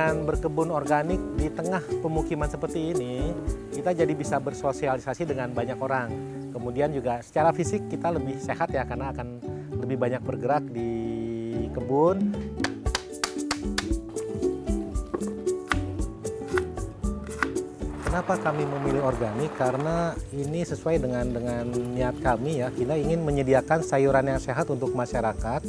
Dengan berkebun organik di tengah pemukiman seperti ini, kita jadi bisa bersosialisasi dengan banyak orang. Kemudian juga secara fisik kita lebih sehat ya, karena akan lebih banyak bergerak di kebun. Kenapa kami memilih organik? Karena ini sesuai dengan niat kami ya. Kita ingin menyediakan sayuran yang sehat untuk masyarakat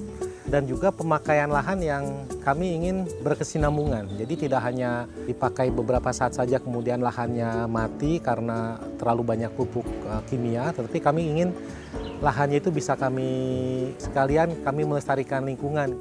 dan juga pemakaian lahan yang kami ingin berkesinambungan. Jadi tidak hanya dipakai beberapa saat saja kemudian lahannya mati karena terlalu banyak pupuk kimia, tetapi kami ingin lahannya itu bisa sekalian kami melestarikan lingkungan.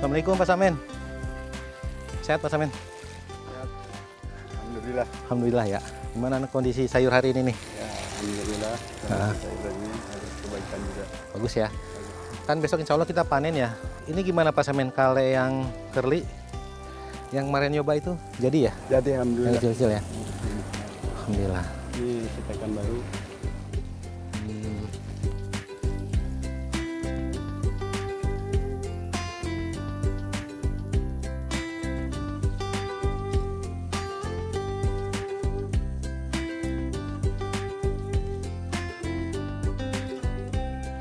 Assalamualaikum Pak Samen. Sehat Pak Samen? Sehat. Alhamdulillah. Alhamdulillah ya. Gimana kondisi sayur hari ini nih? Ya, alhamdulillah. Sayur ini ada kebaikan juga. Bagus ya. Kan besok insya Allah kita panen ya. Ini gimana Pak Samen kalau yang kerli? Yang kemarin nyoba itu jadi ya? Jadi alhamdulillah. Yang kecil-kecil ya? Alhamdulillah. Ini setekan baru.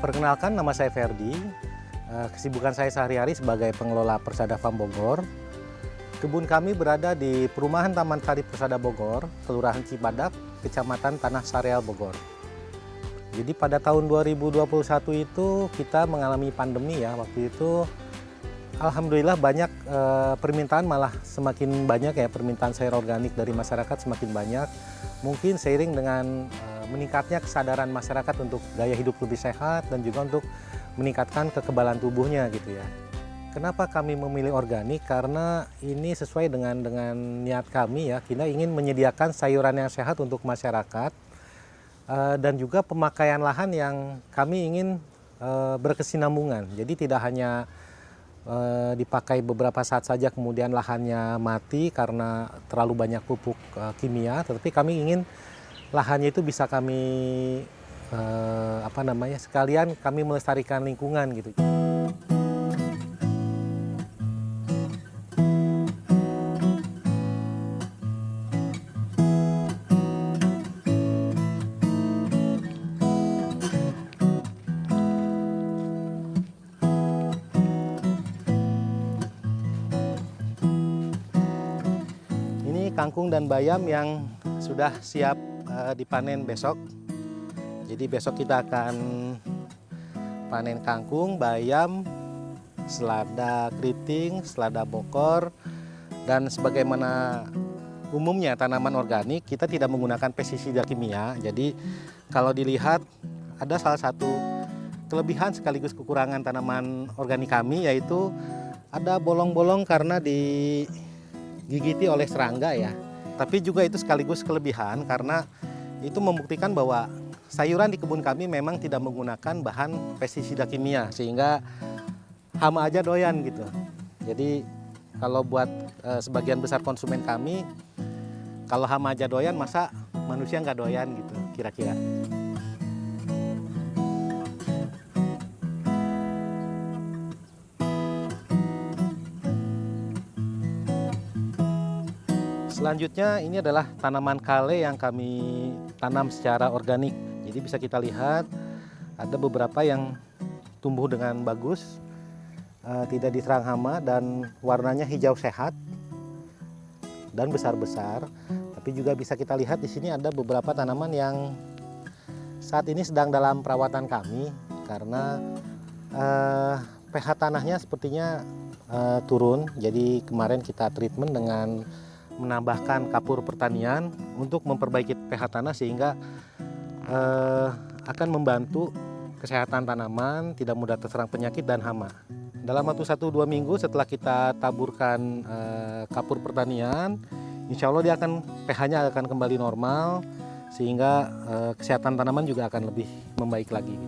Perkenalkan, nama saya Ferdi. Kesibukan saya sehari-hari sebagai pengelola Persada Farm Bogor. Kebun kami berada di Perumahan Taman Sari Persada Bogor, Kelurahan Cibadak, Kecamatan Tanah Sareal Bogor. Jadi pada tahun 2021 itu kita mengalami pandemi ya. Waktu itu alhamdulillah banyak permintaan, malah semakin banyak ya permintaan sayur organik dari masyarakat semakin banyak. Mungkin seiring dengan meningkatnya kesadaran masyarakat untuk gaya hidup lebih sehat dan juga untuk meningkatkan kekebalan tubuhnya gitu ya. Kenapa kami memilih organik? Karena ini sesuai dengan niat kami ya. Kita ingin menyediakan sayuran yang sehat untuk masyarakat dan juga pemakaian lahan yang kami ingin berkesinambungan. Jadi tidak hanya dipakai beberapa saat saja kemudian lahannya mati karena terlalu banyak pupuk kimia, tetapi kami ingin lahannya itu bisa sekalian kami melestarikan lingkungan gitu. Ini kangkung dan bayam yang sudah siap dipanen besok. Jadi besok kita akan panen kangkung, bayam, selada keriting, selada bokor, dan sebagaimana umumnya tanaman organik kita tidak menggunakan pestisida kimia. Jadi kalau dilihat ada salah satu kelebihan sekaligus kekurangan tanaman organik kami, yaitu ada bolong-bolong karena digigiti oleh serangga ya. Tapi juga itu sekaligus kelebihan karena itu membuktikan bahwa sayuran di kebun kami memang tidak menggunakan bahan pestisida kimia, sehingga hama aja doyan gitu. Jadi kalau buat sebagian besar konsumen kami, kalau hama aja doyan, masa manusia nggak doyan gitu kira-kira. Selanjutnya ini adalah tanaman kale yang kami tanam secara organik. Jadi bisa kita lihat ada beberapa yang tumbuh dengan bagus, tidak diserang hama dan warnanya hijau sehat dan besar-besar. Tapi juga bisa kita lihat di sini ada beberapa tanaman yang saat ini sedang dalam perawatan kami karena pH tanahnya sepertinya turun. Jadi kemarin kita treatment dengan menambahkan kapur pertanian untuk memperbaiki pH tanah sehingga akan membantu kesehatan tanaman, tidak mudah terserang penyakit dan hama. Dalam waktu 1-2 minggu setelah kita taburkan kapur pertanian, insya Allah dia akan pH-nya akan kembali normal sehingga kesehatan tanaman juga akan lebih membaik lagi.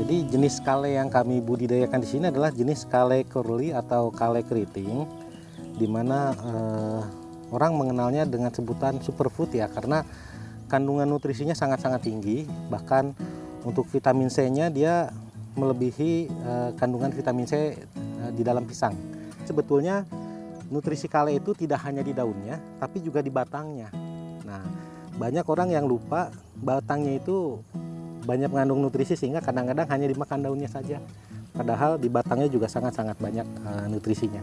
Jadi jenis kale yang kami budidayakan di sini adalah jenis kale curly atau kale keriting, di mana orang mengenalnya dengan sebutan superfood ya, karena kandungan nutrisinya sangat-sangat tinggi. Bahkan untuk vitamin C-nya dia melebihi kandungan vitamin C di dalam pisang. Sebetulnya nutrisi kale itu tidak hanya di daunnya, tapi juga di batangnya. Nah, banyak orang yang lupa batangnya itu banyak mengandung nutrisi sehingga kadang-kadang hanya dimakan daunnya saja. Padahal di batangnya juga sangat-sangat banyak nutrisinya.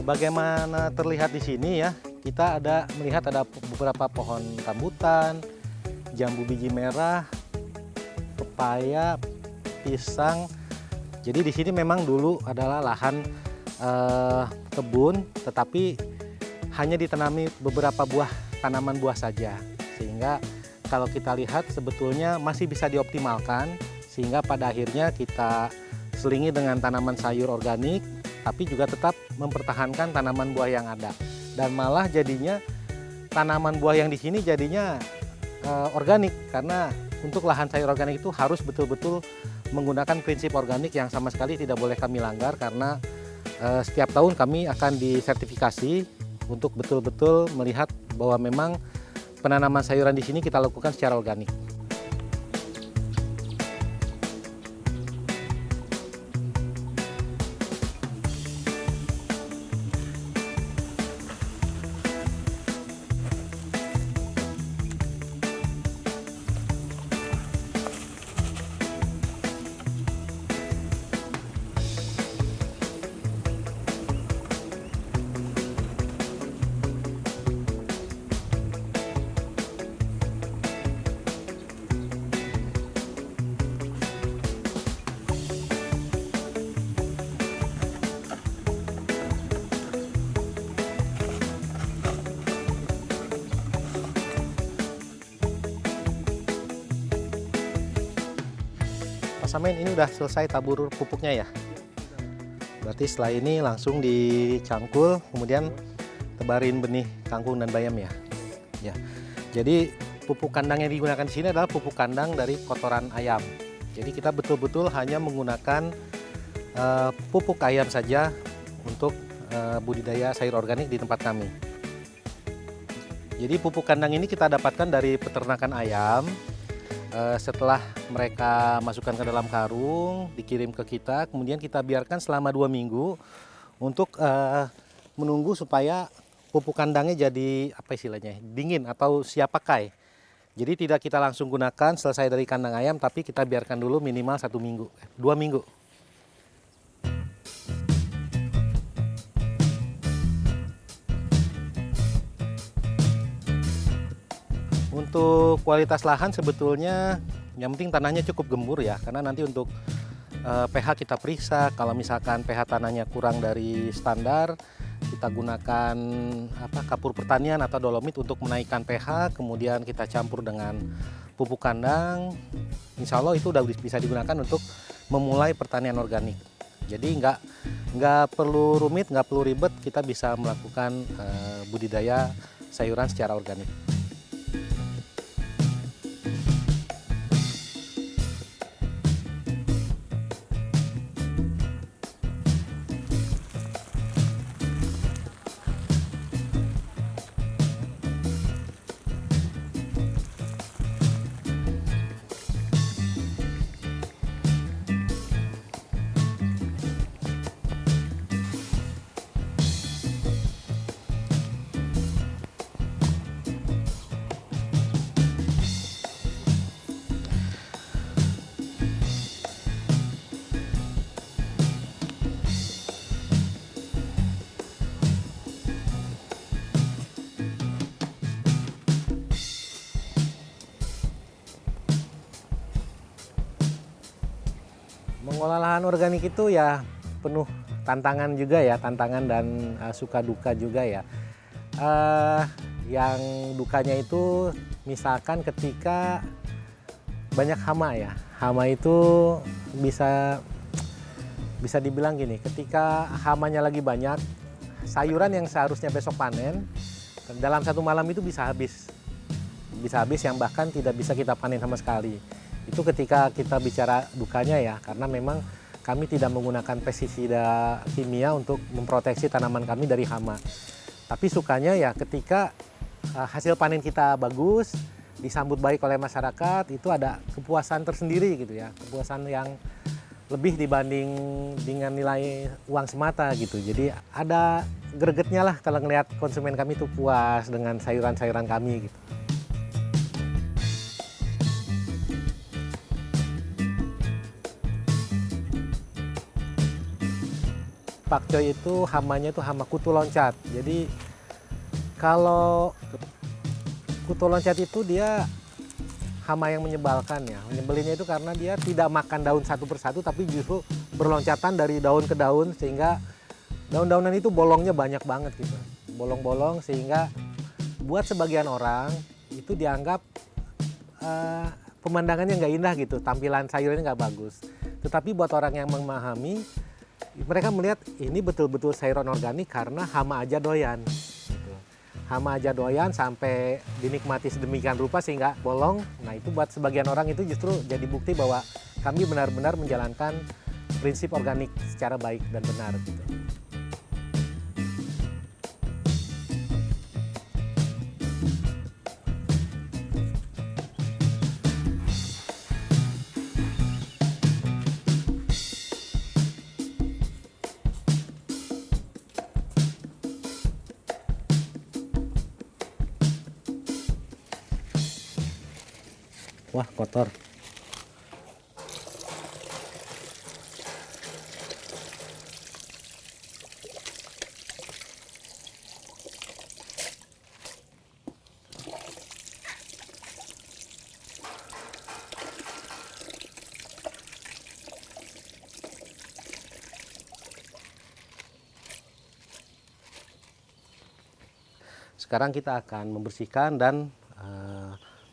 Sebagaimana terlihat di sini ya, kita melihat ada beberapa pohon rambutan, jambu biji merah, pepaya, pisang. Jadi di sini memang dulu adalah lahan kebun, tetapi hanya ditanami beberapa tanaman buah saja. Sehingga kalau kita lihat sebetulnya masih bisa dioptimalkan, sehingga pada akhirnya kita selingi dengan tanaman sayur organik, tapi juga tetap mempertahankan tanaman buah yang ada. Dan malah jadinya tanaman buah yang di sini jadinya organik, karena untuk lahan sayur organik itu harus betul-betul menggunakan prinsip organik yang sama sekali tidak boleh kami langgar, karena setiap tahun kami akan disertifikasi untuk betul-betul melihat bahwa memang penanaman sayuran di sini kita lakukan secara organik. Pak Samin, ini udah selesai tabur pupuknya ya? Berarti setelah ini langsung dicangkul, kemudian tebarin benih kangkung dan bayam ya. Ya. Jadi pupuk kandang yang digunakan di sini adalah pupuk kandang dari kotoran ayam. Jadi kita betul-betul hanya menggunakan pupuk ayam saja untuk budidaya sayur organik di tempat kami. Jadi pupuk kandang ini kita dapatkan dari peternakan ayam. Setelah mereka masukkan ke dalam karung, dikirim ke kita, kemudian kita biarkan selama 2 minggu untuk menunggu supaya pupuk kandangnya jadi apa istilahnya, dingin atau siap pakai. Jadi tidak kita langsung gunakan selesai dari kandang ayam, tapi kita biarkan dulu minimal 1 minggu, 2 minggu. Untuk kualitas lahan sebetulnya yang penting tanahnya cukup gembur ya, karena nanti untuk pH kita periksa. Kalau misalkan pH tanahnya kurang dari standar, kita gunakan kapur pertanian atau dolomit untuk menaikkan pH, kemudian kita campur dengan pupuk kandang. Insya Allah itu udah bisa digunakan untuk memulai pertanian organik. Jadi nggak perlu rumit, nggak perlu ribet, kita bisa melakukan budidaya sayuran secara organik. Mengolah lahan organik itu ya penuh tantangan juga ya, tantangan dan suka duka juga ya. Yang dukanya itu misalkan ketika banyak hama ya. Hama itu bisa dibilang gini, ketika hamanya lagi banyak, sayuran yang seharusnya besok panen, dalam 1 malam itu bisa habis. Bisa habis yang bahkan tidak bisa kita panen sama sekali. Itu ketika kita bicara dukanya ya, karena memang kami tidak menggunakan pestisida kimia untuk memproteksi tanaman kami dari hama. Tapi sukanya ya ketika hasil panen kita bagus, disambut baik oleh masyarakat, itu ada kepuasan tersendiri gitu ya, kepuasan yang lebih dibanding dengan nilai uang semata gitu. Jadi ada gregetnya lah kalau ngelihat konsumen kami itu puas dengan sayuran-sayuran kami gitu. Pakcoy itu hamanya itu hama kutu loncat. Jadi kalau kutu loncat itu dia hama yang menyebalkan ya. Menyebelinnya itu karena dia tidak makan daun satu persatu, tapi justru berloncatan dari daun ke daun, sehingga daun-daunan itu bolongnya banyak banget gitu. Bolong-bolong, sehingga buat sebagian orang itu dianggap pemandangannya nggak indah gitu, tampilan sayurnya nggak bagus. Tetapi buat orang yang memahami, mereka melihat ini betul-betul sayuran organik karena hama aja doyan. Gitu. Hama aja doyan sampai dinikmati sedemikian rupa sehingga bolong. Nah itu buat sebagian orang itu justru jadi bukti bahwa kami benar-benar menjalankan prinsip organik secara baik dan benar. Gitu. Wah, kotor. Sekarang kita akan membersihkan dan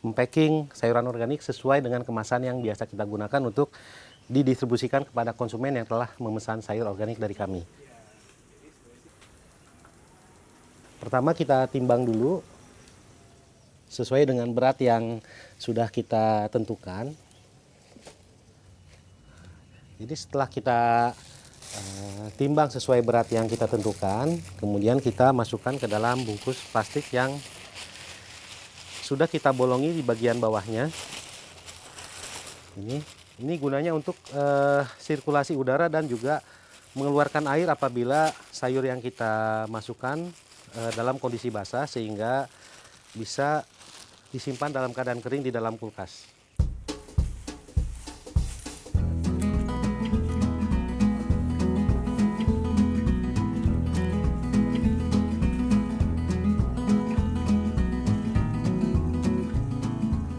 mempacking sayuran organik sesuai dengan kemasan yang biasa kita gunakan untuk didistribusikan kepada konsumen yang telah memesan sayur organik dari kami. Pertama kita timbang dulu sesuai dengan berat yang sudah kita tentukan. Jadi setelah kita timbang sesuai berat yang kita tentukan, kemudian kita masukkan ke dalam bungkus plastik yang sudah kita bolongi di bagian bawahnya. Ini gunanya untuk sirkulasi udara dan juga mengeluarkan air apabila sayur yang kita masukkan dalam kondisi basah, sehingga bisa disimpan dalam keadaan kering di dalam kulkas.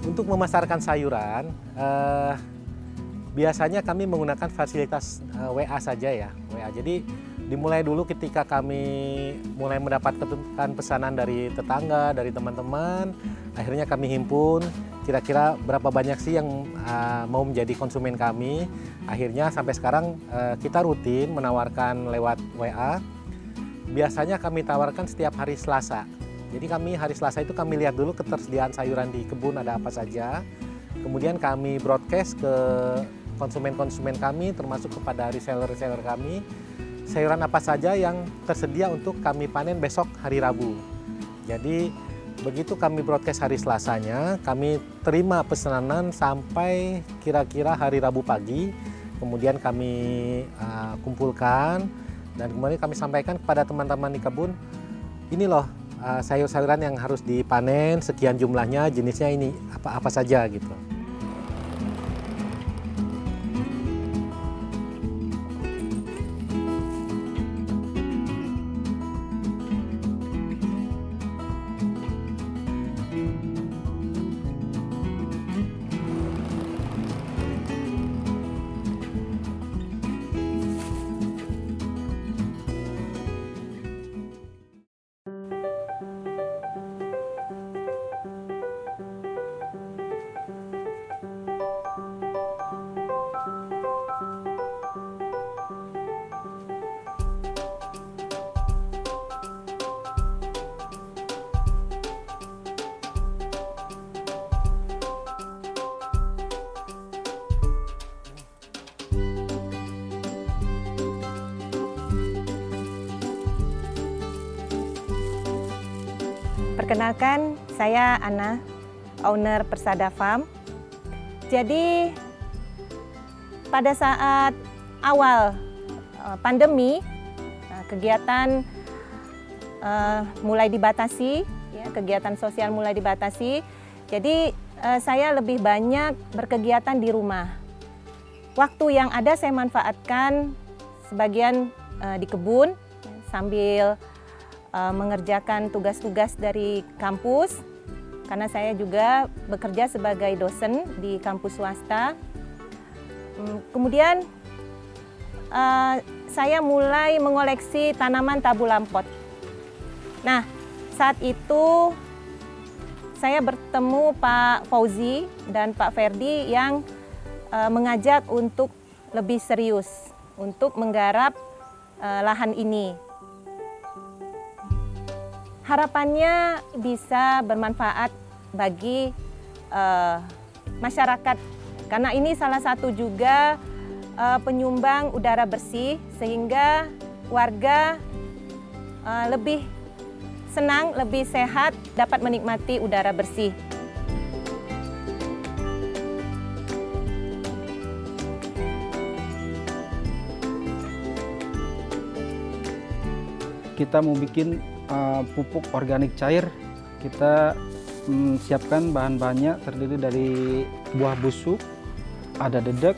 Untuk memasarkan sayuran, biasanya kami menggunakan fasilitas WA saja ya, WA. Jadi dimulai dulu ketika kami mulai mendapatkan pesanan dari tetangga, dari teman-teman, akhirnya kami himpun kira-kira berapa banyak sih yang mau menjadi konsumen kami. Akhirnya sampai sekarang kita rutin menawarkan lewat WA. Biasanya kami tawarkan setiap hari Selasa. Jadi kami hari Selasa itu kami lihat dulu ketersediaan sayuran di kebun ada apa saja. Kemudian kami broadcast ke konsumen-konsumen kami, termasuk kepada reseller-reseller kami, sayuran apa saja yang tersedia untuk kami panen besok hari Rabu. Jadi begitu kami broadcast hari Selasanya, kami terima pesanan sampai kira-kira hari Rabu pagi. Kemudian kami kumpulkan dan kemudian kami sampaikan kepada teman-teman di kebun, ini loh sayur-sayuran yang harus dipanen, sekian jumlahnya, jenisnya ini apa saja gitu. Perkenalkan, saya Ana, owner Persada Farm. Jadi pada saat awal pandemi, kegiatan mulai dibatasi, ya, kegiatan sosial mulai dibatasi. Jadi saya lebih banyak berkegiatan di rumah. Waktu yang ada saya manfaatkan sebagian di kebun sambil mengerjakan tugas-tugas dari kampus, karena saya juga bekerja sebagai dosen di kampus swasta. Kemudian saya mulai mengoleksi tanaman tabulam pot. Nah, saat itu saya bertemu Pak Fauzi dan Pak Ferdi yang mengajak untuk lebih serius untuk menggarap lahan ini. Harapannya bisa bermanfaat bagi masyarakat, karena ini salah satu juga penyumbang udara bersih, sehingga warga lebih senang, lebih sehat, dapat menikmati udara bersih. Kita mau bikin pupuk organik cair. Kita siapkan bahan-bahannya, terdiri dari buah busuk, ada dedek.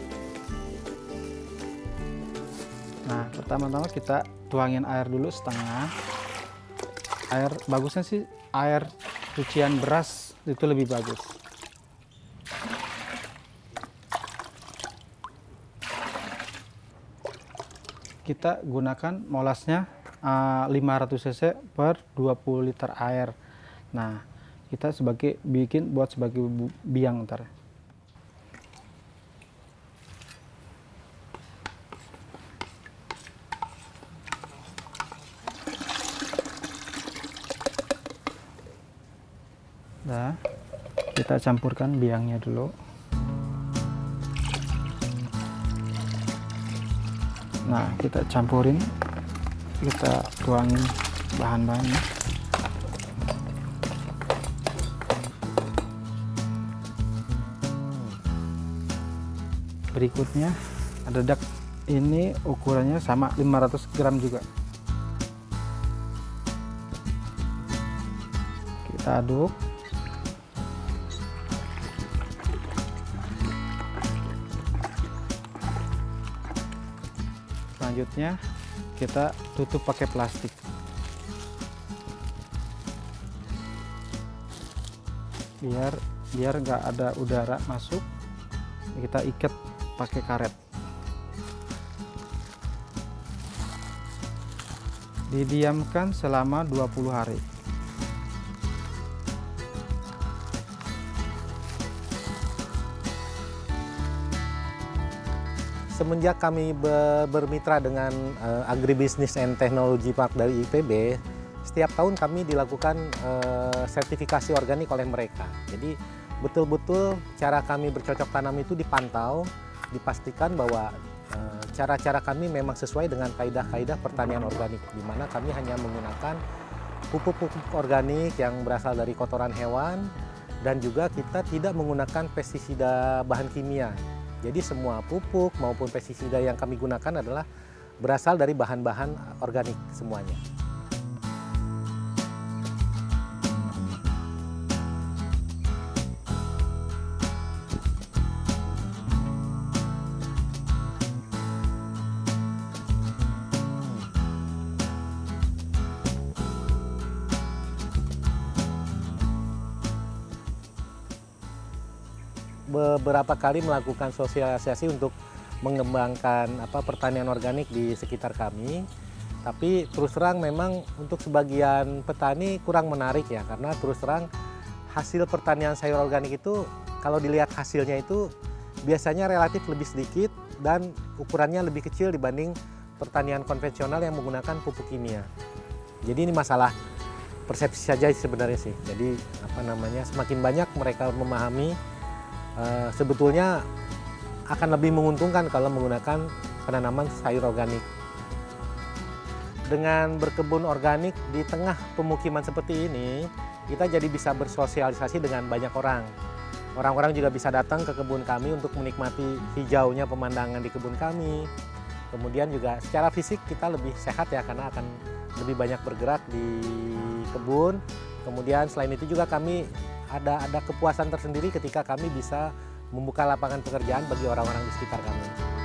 Nah, pertama-tama kita tuangin air dulu setengah. Air bagusnya sih air cucian beras, itu lebih bagus. Kita gunakan molasnya 500 cc per 20 liter air. Nah, kita buat sebagai biang ntar. Kita campurkan biangnya dulu. Nah, kita campurin, kita tuangin bahan-bahannya. Berikutnya dedak, ini ukurannya sama 500 gram juga. Kita aduk. Selanjutnya kita tutup pakai plastik. Biar nggak ada udara masuk, kita ikat pakai karet. Didiamkan selama 20 hari. Semenjak kami bermitra dengan Agribusiness and Technology Park dari IPB, setiap tahun kami dilakukan sertifikasi organik oleh mereka. Jadi betul-betul cara kami bercocok tanam itu dipantau, dipastikan bahwa cara-cara kami memang sesuai dengan kaidah-kaidah pertanian organik, di mana kami hanya menggunakan pupuk-pupuk organik yang berasal dari kotoran hewan, dan juga kita tidak menggunakan pestisida bahan kimia. Jadi semua pupuk maupun pestisida yang kami gunakan adalah berasal dari bahan-bahan organik semuanya. Beberapa kali melakukan sosialisasi untuk mengembangkan pertanian organik di sekitar kami. Tapi terus terang memang untuk sebagian petani kurang menarik ya, karena terus terang hasil pertanian sayur organik itu kalau dilihat hasilnya itu biasanya relatif lebih sedikit dan ukurannya lebih kecil dibanding pertanian konvensional yang menggunakan pupuk kimia. Jadi ini masalah persepsi saja sebenarnya sih. Jadi semakin banyak mereka memahami sebetulnya akan lebih menguntungkan kalau menggunakan penanaman sayur organik. Dengan berkebun organik di tengah pemukiman seperti ini, kita jadi bisa bersosialisasi dengan banyak orang. Orang-orang juga bisa datang ke kebun kami untuk menikmati hijaunya pemandangan di kebun kami. Kemudian juga secara fisik kita lebih sehat ya, karena akan lebih banyak bergerak di kebun. Kemudian selain itu juga kami ada kepuasan tersendiri ketika kami bisa membuka lapangan pekerjaan bagi orang-orang di sekitar kami.